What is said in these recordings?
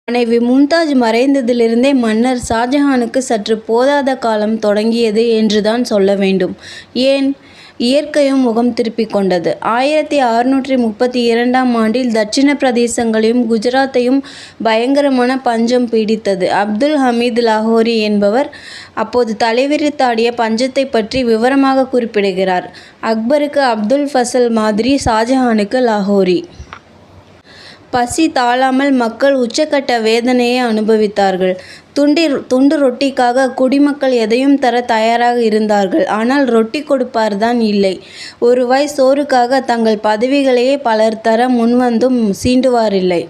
மனைவி மும்தாஜ் மறைந்ததிலிருந்தே மன்னர் ஷாஜஹானுக்கு சற்று போதாத காலம் தொடங்கியது என்றுதான் சொல்ல வேண்டும். ஏன், இயற்கையும் முகம் திருப்பிக் கொண்டது. 1632ஆம் ஆண்டில் தட்சிண பிரதேசங்களையும் குஜராத்தையும் பயங்கரமான பஞ்சம் பீடித்தது. அப்துல் ஹமீது லாகோரி என்பவர் அப்போது தலைவிரித்தாடிய பஞ்சத்தை பற்றி விவரமாக குறிப்பிடுகிறார். அக்பருக்கு அப்துல் ஃபசல் மாதிரி ஷாஜஹானுக்கு லாகோரி. பசி தாழாமல் மக்கள் உச்சக்கட்ட வேதனையை அனுபவித்தார்கள். துண்டு ரொட்டிக்காக குடிமக்கள் எதையும் தர தயாராக இருந்தார்கள். ஆனால் ரொட்டி கொடுப்பார்தான் இல்லை. ஒரு வாய் சோறுக்காக தங்கள் பதவிகளையே பலர் தர முன்வந்தும் சீண்டுவாரில்லை.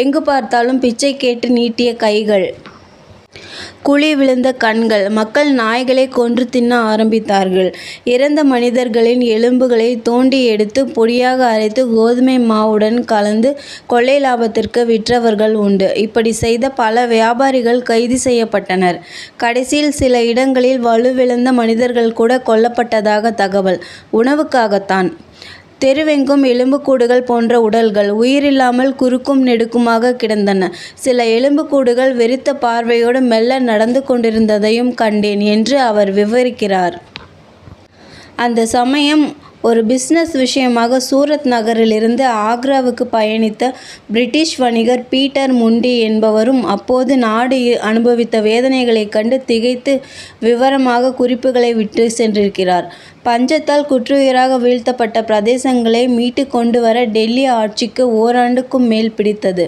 எங்கு பார்த்தாலும் பிச்சை கேட்டு நீட்டிய கைகள், குழி விழுந்த கண்கள். மக்கள் நாய்களை கொன்று தின்ன ஆரம்பித்தார்கள். இறந்த மனிதர்களின் எலும்புகளை தோண்டி எடுத்து பொடியாக அரைத்து கோதுமை மாவுடன் கலந்து கொள்ளை லாபத்திற்கு விற்றவர்கள் உண்டு. இப்படி செய்த பல வியாபாரிகள் கைது செய்யப்பட்டனர். கடைசியில் சில இடங்களில் வலுவிழந்த மனிதர்கள் கூட கொல்லப்பட்டதாக தகவல். உணவுக்காகத்தான். தெருவெங்கும் எலும்புக்கூடுகள் போன்ற உடல்கள் உயிரில்லாமல் குறுக்கும் நெடுக்குமாக கிடந்தன. சில எலும்புக்கூடுகள் வெறித்த பார்வையோடு மெல்ல நடந்து கொண்டிருந்ததையும் கண்டேன் என்று அவர் விவரிக்கிறார். அந்த சமயம் ஒரு பிசினஸ் விஷயமாக சூரத் நகரிலிருந்து ஆக்ராவுக்கு பயணித்த பிரிட்டிஷ் வணிகர் பீட்டர் முண்டி என்பவரும் அப்போது நாடு அனுபவித்த வேதனைகளைக் கண்டு திகைத்து விவரமாக குறிப்புகளை விட்டு சென்றிருக்கிறார். பஞ்சத்தால் குற்றுயிராக வீழ்த்தப்பட்ட பிரதேசங்களை மீட்டு கொண்டு வர டெல்லி ஆட்சிக்கு ஓராண்டுக்கும் மேல் பிடித்தது.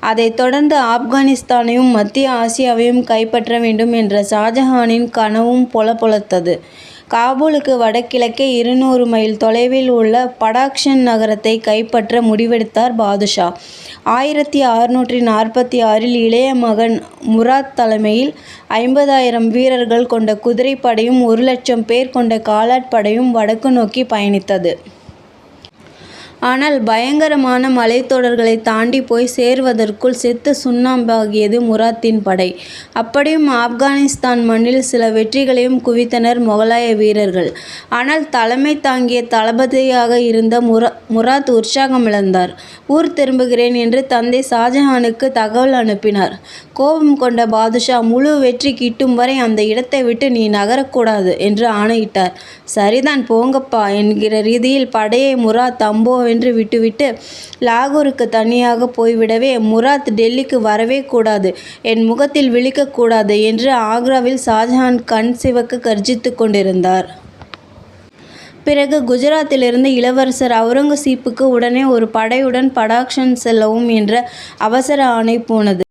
அதைத் தொடர்ந்து ஆப்கானிஸ்தானையும் மத்திய ஆசியாவையும் கைப்பற்ற வேண்டும் என்ற ஷாஜஹானின் கனவும் பொலபொலத்தது. காபூலுக்கு வடகிழக்கே 200 மைல் தொலைவில் உள்ள படாக்ஷன் நகரத்தை கைப்பற்ற முடிவெடுத்தார் பாதுஷா. 1646இல் இளைய மகன் முராத் தலைமையில் 50,000 வீரர்கள் கொண்ட குதிரைப்படையும் 1,00,000 பேர் கொண்ட காலாட்படையும் வடக்கு நோக்கி பயணித்தது. ஆனால் பயங்கரமான மலைத்தொடர்களை தாண்டி போய் சேர்வதற்குள் செத்து சுண்ணாம்பாகியது முராத்தின் படை. அப்படியும் ஆப்கானிஸ்தான் மண்ணில் சில வெற்றிகளையும் குவித்தனர் முகலாய வீரர்கள். ஆனால் தலைமை தாங்கிய தளபதியாக இருந்த முராத் உற்சாகமிழந்தார். ஊர் திரும்புகிறேன் என்று தந்தை ஷாஜஹானுக்கு தகவல் அனுப்பினார். கோபம் கொண்ட பாதுஷா, முழு வெற்றி கிட்டும் வரை அந்த இடத்தை விட்டு நீ நகரக்கூடாது என்று ஆணையிட்டார். சரிதான், போங்கப்பா என்கிற ரீதியில் படையை முராத் அம்போவென்று விட்டுவிட்டு லாகூருக்கு தனியாக போய்விடவே, முராத் டெல்லிக்கு வரவே கூடாது, என் முகத்தில் விழிக்கக்கூடாது என்று ஆக்ராவில் ஷாஜஹான் கண் சிவக்க கர்ஜித்து கொண்டிருந்தார். பிறகு குஜராத்திலிருந்து இளவரசர் அவுரங்கசீப்புக்கு உடனே ஒரு படையுடன் படாக்ஷன் செல்லவும் என்ற அவசர ஆணை போனது.